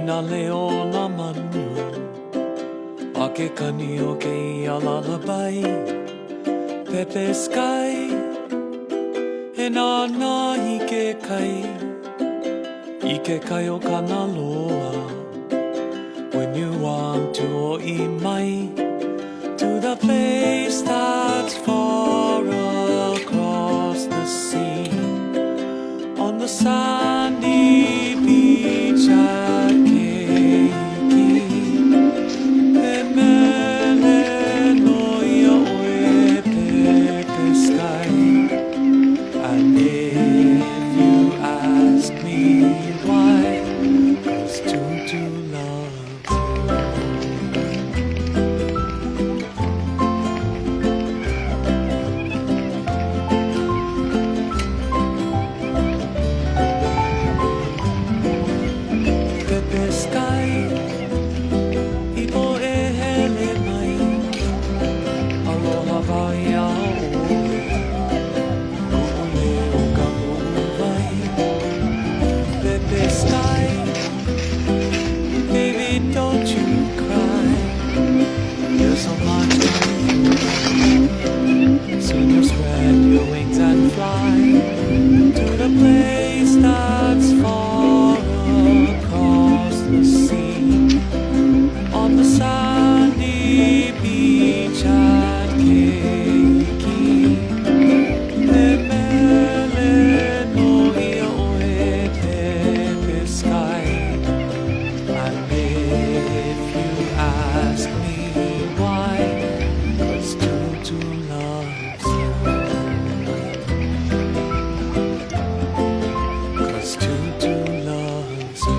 Nā leo nā manu A ke kani o ke ia lullaby Pepe sky E nā nahi ke kai I ke kai o kana loa When you want to o I mai To the place that's far across the sea On the sandy beach at Keiki E mele no ia oe pepe sky And if you ask me why It's to love Sky, ipo e hele mai, aloha vai ao ule o ka vai. Pepe sky, baby don't you cry, there's so much time. Soon you'll spread your wings and fly to the place that's far across the sea on the sandy beach at Keiki. E mele no ia oe pepe sky. And if you ask me why, 'cause Tutu loves you. 'Cause Tutu loves you.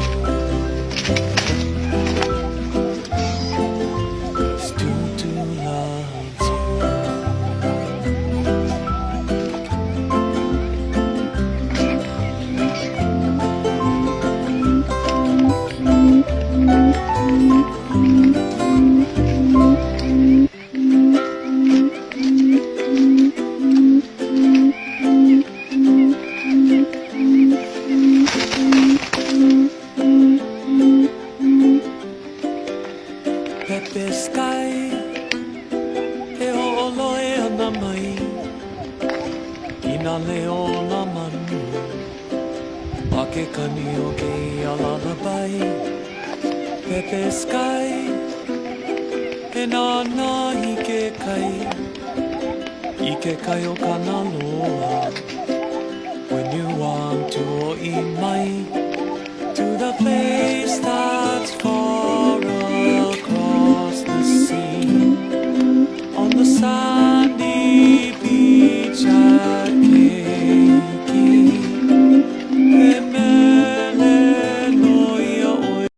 Pepe sky, e ho'oloe ana mai I nā leo nā manu A ke kani o ke ia lullaby Pepe sky, e nā nahi ke kai I ke kai o kana loa When you want to o I mai